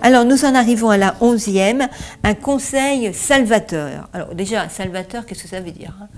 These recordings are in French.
Alors, nous en arrivons à la 11e, un conseil salvateur. Alors, déjà, salvateur, qu'est-ce que ça veut dire, hein?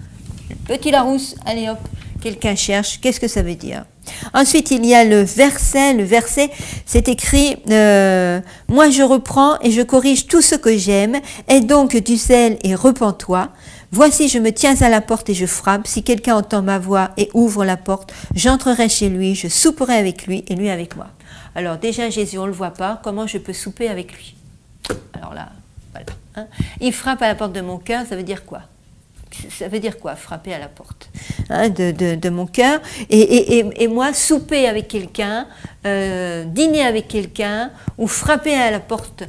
Petit Larousse, allez hop, quelqu'un cherche, qu'est-ce que ça veut dire? Ensuite, il y a le verset, c'est écrit « Moi je reprends et je corrige tout ce que j'aime, aie donc du zèle et repens-toi. Voici, je me tiens à la porte et je frappe. Si quelqu'un entend ma voix et ouvre la porte, j'entrerai chez lui, je souperai avec lui et lui avec moi. » Alors déjà, Jésus, on ne le voit pas, comment je peux souper avec lui? Alors là, voilà. Hein. Il frappe à la porte de mon cœur, ça veut dire quoi? Ça veut dire quoi, frapper à la porte, hein, de mon cœur, et moi, souper avec quelqu'un, dîner avec quelqu'un, ou frapper à la porte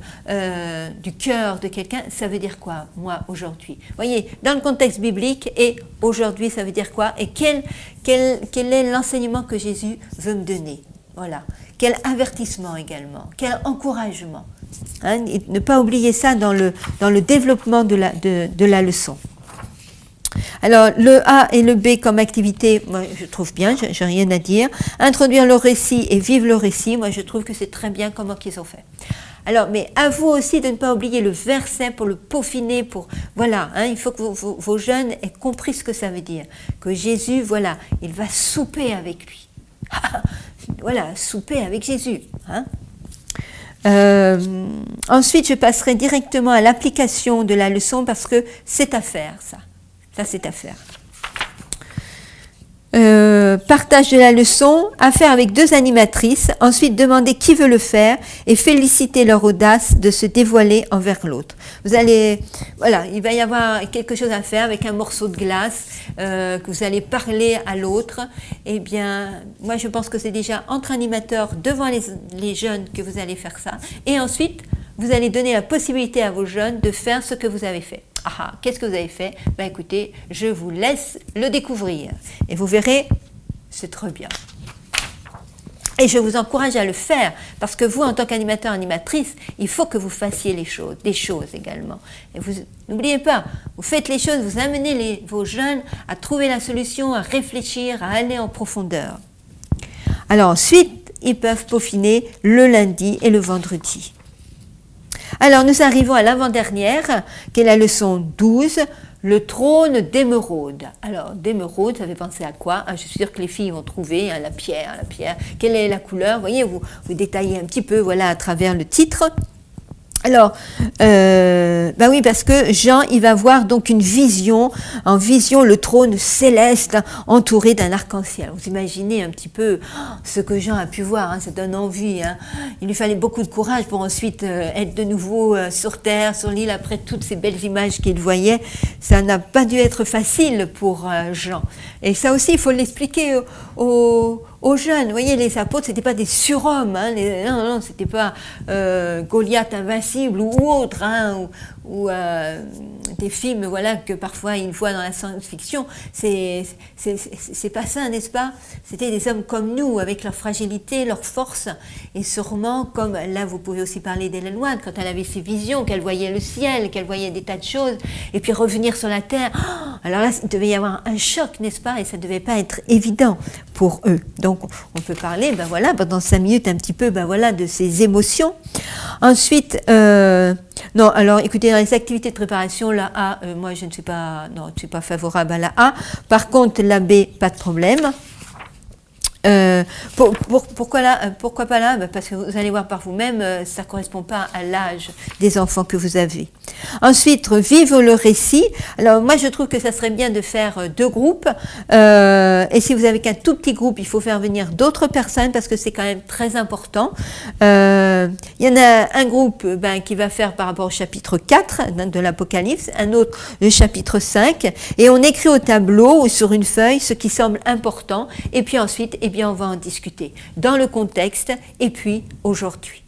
du cœur de quelqu'un, ça veut dire quoi, moi, aujourd'hui? Vous voyez, dans le contexte biblique, et aujourd'hui, ça veut dire quoi? Et quel est l'enseignement que Jésus veut me donner? Voilà. Quel avertissement également, quel encouragement. Hein, et ne pas oublier ça dans le développement de la leçon. Alors, le A et le B comme activité, moi je trouve bien, j'ai rien à dire. Introduire le récit et vivre le récit, moi je trouve que c'est très bien comment qu'ils ont fait. Alors, mais à vous aussi de ne pas oublier le verset pour le peaufiner, pour, voilà, hein, il faut que vos jeunes aient compris ce que ça veut dire. Que Jésus, voilà, il va souper avec lui. Voilà, souper avec Jésus. Hein. Ensuite, je passerai directement à l'application de la leçon parce que c'est à faire, ça. Ça, c'est à faire. Partage de la leçon, à faire avec 2 animatrices, ensuite demander qui veut le faire et féliciter leur audace de se dévoiler envers l'autre. Vous allez, voilà, il va y avoir quelque chose à faire avec un morceau de glace, que vous allez parler à l'autre. Eh bien, moi je pense que c'est déjà entre animateurs devant les jeunes que vous allez faire ça. Et ensuite, vous allez donner la possibilité à vos jeunes de faire ce que vous avez fait. Ah, qu'est-ce que vous avez fait? Ben écoutez, je vous laisse le découvrir. Et vous verrez, c'est très bien. Et je vous encourage à le faire, parce que vous, en tant qu'animateur, animatrice, il faut que vous fassiez des choses également. Et vous n'oubliez pas, vous faites les choses, vous amenez vos jeunes à trouver la solution, à réfléchir, à aller en profondeur. Alors ensuite, ils peuvent peaufiner le lundi et le vendredi. Alors, nous arrivons à l'avant-dernière, qui est la leçon 12, le trône d'émeraude. Alors, d'émeraude, ça fait penser à quoi? Je suis sûre que les filles vont trouver la pierre. Quelle est la couleur? Vous voyez, vous détaillez un petit peu, voilà, à travers le titre. Alors, bah oui, parce que Jean, il va voir donc une vision, en vision le trône céleste entouré d'un arc-en-ciel. Vous imaginez un petit peu ce que Jean a pu voir, hein, ça donne envie. Hein. Il lui fallait beaucoup de courage pour ensuite être de nouveau sur terre, sur l'île, après toutes ces belles images qu'il voyait. Ça n'a pas dû être facile pour Jean. Et ça aussi, il faut l'expliquer aux jeunes. Vous voyez, les apôtres, c'était pas des surhommes, hein, non, c'était pas Goliath invincible ou autre, hein, ou des films, voilà, que parfois ils voient dans la science-fiction. C'est pas ça, n'est-ce pas? C'était des hommes comme nous, avec leur fragilité, leur force, et sûrement, comme là, vous pouvez aussi parler d'Ellen White, quand elle avait ses visions, qu'elle voyait le ciel, qu'elle voyait des tas de choses, et puis revenir sur la terre. Alors là, il devait y avoir un choc, n'est-ce pas? Et ça ne devait pas être évident pour eux. Donc, on peut parler, ben voilà, pendant 5 minutes, un petit peu, ben voilà, de ces émotions. Ensuite, non, alors, écoutez, dans les activités de préparation, la A, moi, je ne suis pas favorable à la A. Par contre, la B, pas de problème. Pourquoi pas là? Parce que vous allez voir par vous-même, ça ne correspond pas à l'âge des enfants que vous avez. Ensuite, vivre le récit. Alors moi, je trouve que ça serait bien de faire 2 groupes. Et si vous avez qu'un tout petit groupe, il faut faire venir d'autres personnes parce que c'est quand même très important. Il y en a un groupe qui va faire par rapport au chapitre 4 de l'Apocalypse, un autre le chapitre 5. Et on écrit au tableau ou sur une feuille ce qui semble important. Et puis ensuite, on va en discuter dans le contexte et puis aujourd'hui.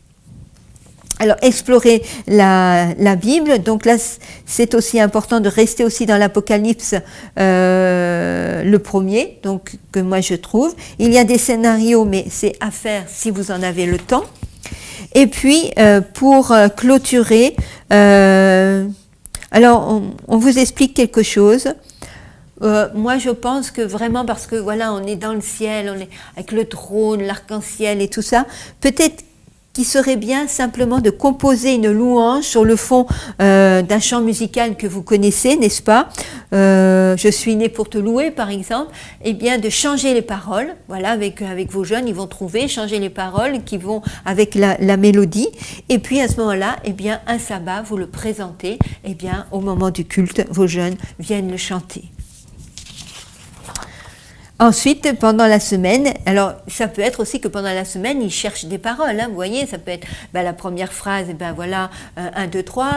Alors, explorer la Bible, donc là, c'est aussi important de rester aussi dans l'Apocalypse, le premier, donc que moi je trouve. Il y a des scénarios, mais c'est à faire si vous en avez le temps. Et puis, pour clôturer, alors on vous explique quelque chose. Moi, je pense que vraiment, parce que voilà, on est dans le ciel, on est avec le trône, l'arc-en-ciel et tout ça, peut-être qui serait bien simplement de composer une louange sur le fond d'un chant musical que vous connaissez, n'est-ce pas? Je suis né pour te louer, par exemple. Eh bien, de changer les paroles. Voilà, avec vos jeunes, ils vont trouver, changer les paroles qui vont avec la mélodie. Et puis, à ce moment-là, eh bien, un sabbat, vous le présentez. Eh bien, au moment du culte, vos jeunes viennent le chanter. Ensuite, pendant la semaine, alors ça peut être aussi que pendant la semaine, ils cherchent des paroles, hein, vous voyez, ça peut être la première phrase, voilà, 1, 2, 3,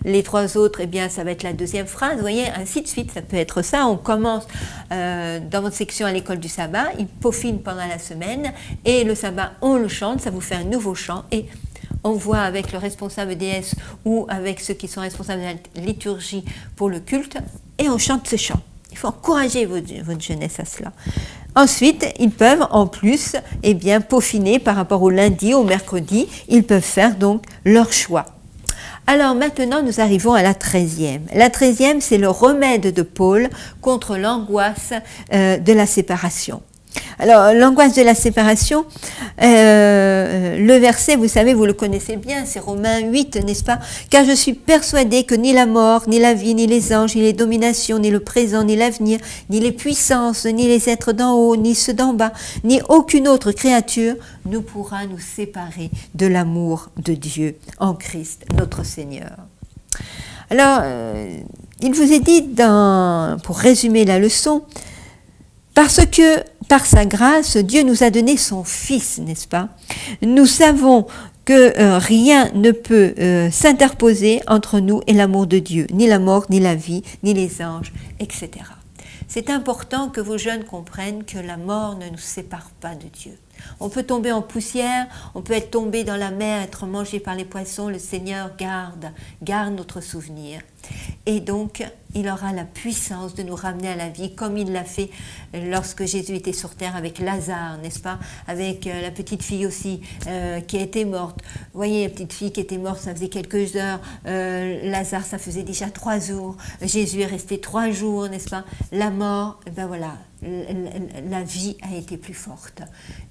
les 3 autres, ça va être la deuxième phrase, vous voyez, ainsi de suite, ça peut être ça. On commence dans votre section à l'école du sabbat, ils peaufinent pendant la semaine, et le sabbat, on le chante, ça vous fait un nouveau chant, et on voit avec le responsable DS ou avec ceux qui sont responsables de la liturgie pour le culte, et on chante ce chant. Il faut encourager votre jeunesse à cela. Ensuite, ils peuvent en plus peaufiner par rapport au lundi, au mercredi, ils peuvent faire donc leur choix. Alors maintenant, nous arrivons à la 13e. La 13e, c'est le remède de Paul contre l'angoisse de la séparation. Alors, l'angoisse de la séparation, le verset, vous savez, vous le connaissez bien, c'est Romains 8, n'est-ce pas? Car je suis persuadé que ni la mort, ni la vie, ni les anges, ni les dominations, ni le présent, ni l'avenir, ni les puissances, ni les êtres d'en haut, ni ceux d'en bas, ni aucune autre créature ne pourra nous séparer de l'amour de Dieu en Christ, notre Seigneur. Alors, il vous est dit, pour résumer la leçon, parce que, par sa grâce, Dieu nous a donné son Fils, n'est-ce pas? Nous savons que rien ne peut s'interposer entre nous et l'amour de Dieu, ni la mort, ni la vie, ni les anges, etc. C'est important que vos jeunes comprennent que la mort ne nous sépare pas de Dieu. On peut tomber en poussière, on peut être tombé dans la mer, être mangé par les poissons, le Seigneur garde notre souvenir. Et donc, il aura la puissance de nous ramener à la vie, comme il l'a fait lorsque Jésus était sur terre avec Lazare, n'est-ce pas? Avec la petite fille aussi qui a été morte. Vous voyez, la petite fille qui était morte, ça faisait quelques heures. Lazare, ça faisait déjà 3 jours. Jésus est resté 3 jours, n'est-ce pas? La mort, voilà, la vie a été plus forte.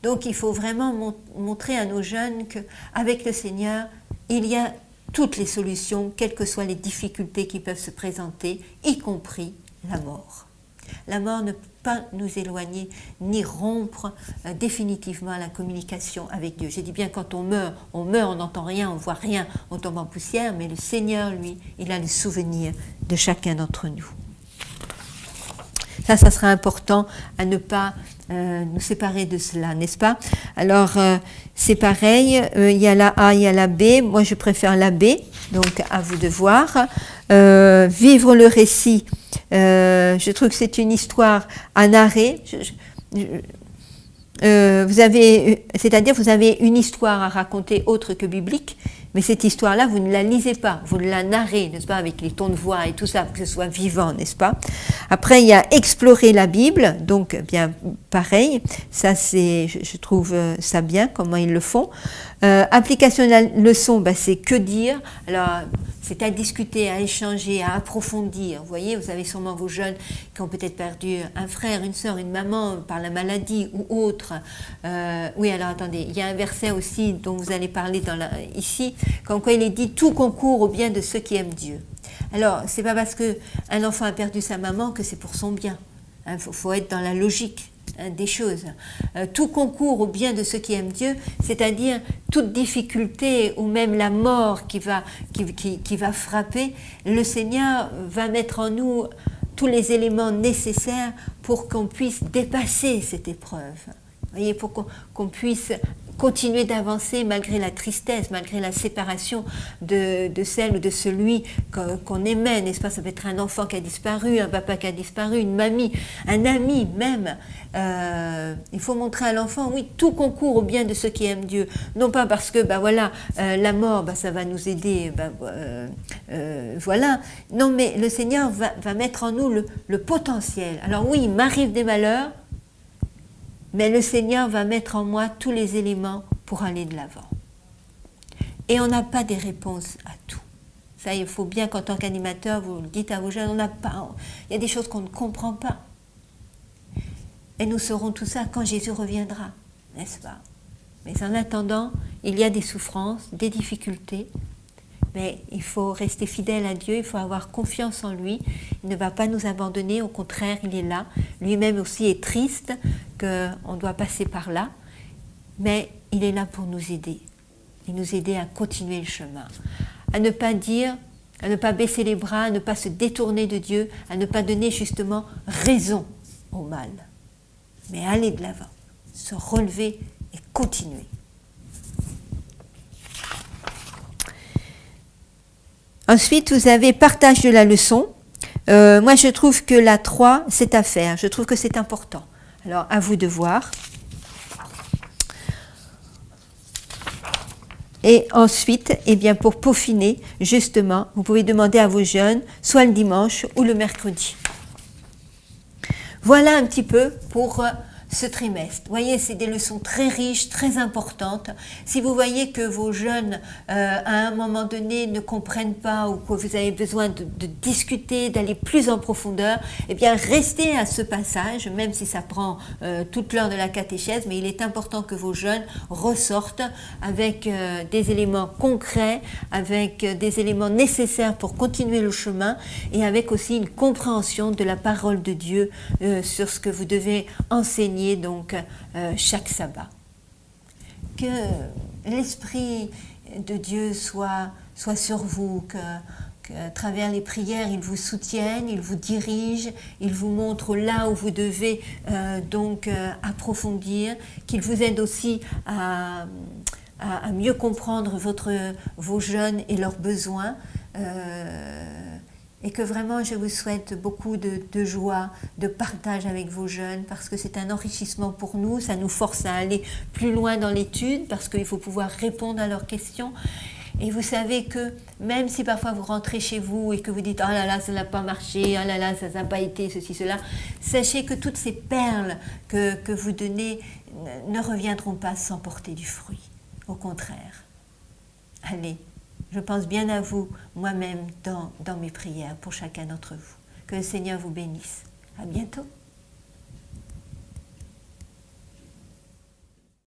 Donc, il faut vraiment montrer à nos jeunes qu'avec le Seigneur, il y a toutes les solutions, quelles que soient les difficultés qui peuvent se présenter, y compris la mort. La mort ne peut pas nous éloigner ni rompre définitivement la communication avec Dieu. J'ai dit bien, quand on meurt, on n'entend rien, on ne voit rien, on tombe en poussière, mais le Seigneur, lui, il a le souvenir de chacun d'entre nous. Ça sera important à ne pas nous séparer de cela, n'est-ce pas? Alors, c'est pareil, il y a la A, il y a la B. Moi, je préfère la B, donc à vous de voir. Vivre le récit, je trouve que c'est une histoire à narrer. C'est-à-dire vous avez une histoire à raconter autre que biblique, mais cette histoire-là, vous ne la lisez pas, vous la narrez, n'est-ce pas, avec les tons de voix et tout ça, pour que ce soit vivant, n'est-ce pas? Après, il y a explorer la Bible, donc bien pareil, ça je trouve ça bien, comment ils le font. Application de la leçon, c'est que dire. Alors, c'est à discuter, à échanger, à approfondir. Vous voyez, vous avez sûrement vos jeunes qui ont peut-être perdu un frère, une sœur, une maman par la maladie ou autre. Oui, alors attendez, il y a un verset aussi dont vous allez parler ici, comme quoi il est dit « Tout concourt au bien de ceux qui aiment Dieu ». Alors, c'est pas parce qu'un enfant a perdu sa maman que c'est pour son bien. Il faut être dans la logique des choses. Tout concourt au bien de ceux qui aiment Dieu, c'est-à-dire toute difficulté ou même la mort qui va frapper, le Seigneur va mettre en nous tous les éléments nécessaires pour qu'on puisse dépasser cette épreuve. Vous voyez, pour qu'on puisse continuer d'avancer malgré la tristesse, malgré la séparation de celle ou de celui qu'on aimait, n'est-ce pas? Ça peut être un enfant qui a disparu, un papa qui a disparu, une mamie, un ami même. Il faut montrer à l'enfant, oui, tout concourt au bien de ceux qui aiment Dieu. Non pas parce que, la mort, ça va nous aider, voilà. Non, mais le Seigneur va mettre en nous le potentiel. Alors oui, il m'arrive des malheurs, mais le Seigneur va mettre en moi tous les éléments pour aller de l'avant. Et on n'a pas des réponses à tout. Ça, il faut bien qu'en tant qu'animateur, vous le dites à vos jeunes, il y a des choses qu'on ne comprend pas. Et nous saurons tout ça quand Jésus reviendra, n'est-ce pas? Mais en attendant, il y a des souffrances, des difficultés, mais il faut rester fidèle à Dieu, il faut avoir confiance en lui. Il ne va pas nous abandonner, au contraire, il est là. Lui-même aussi est triste qu'on doit passer par là, mais il est là pour nous aider, et nous aider à continuer le chemin, à ne pas dire, à ne pas baisser les bras, à ne pas se détourner de Dieu, à ne pas donner justement raison au mal, mais aller de l'avant, se relever et continuer. Ensuite, vous avez partage de la leçon. Moi, je trouve que la 3, c'est à faire. Je trouve que c'est important. Alors, à vous de voir. Et ensuite, eh bien, pour peaufiner, justement, vous pouvez demander à vos jeunes, soit le dimanche ou le mercredi. Voilà un petit peu pour ce trimestre. Vous voyez, c'est des leçons très riches, très importantes. Si vous voyez que vos jeunes, à un moment donné, ne comprennent pas ou que vous avez besoin de discuter, d'aller plus en profondeur, eh bien, restez à ce passage, même si ça prend toute l'heure de la catéchèse, mais il est important que vos jeunes ressortent avec des éléments concrets, avec des éléments nécessaires pour continuer le chemin et avec aussi une compréhension de la parole de Dieu sur ce que vous devez enseigner donc chaque sabbat. Que l'Esprit de Dieu soit sur vous, qu'à travers les prières, il vous soutienne, il vous dirige, il vous montre là où vous devez approfondir, qu'il vous aide aussi à mieux comprendre vos jeunes et leurs besoins. Et que vraiment je vous souhaite beaucoup de joie, de partage avec vos jeunes, parce que c'est un enrichissement pour nous, ça nous force à aller plus loin dans l'étude, parce qu'il faut pouvoir répondre à leurs questions. Et vous savez que même si parfois vous rentrez chez vous et que vous dites « Oh là là, ça n'a pas marché, oh là là, ça n'a pas été, ceci, cela », sachez que toutes ces perles que vous donnez ne reviendront pas sans porter du fruit. Au contraire. Allez. Je pense bien à vous, moi-même, dans mes prières pour chacun d'entre vous. Que le Seigneur vous bénisse. À bientôt.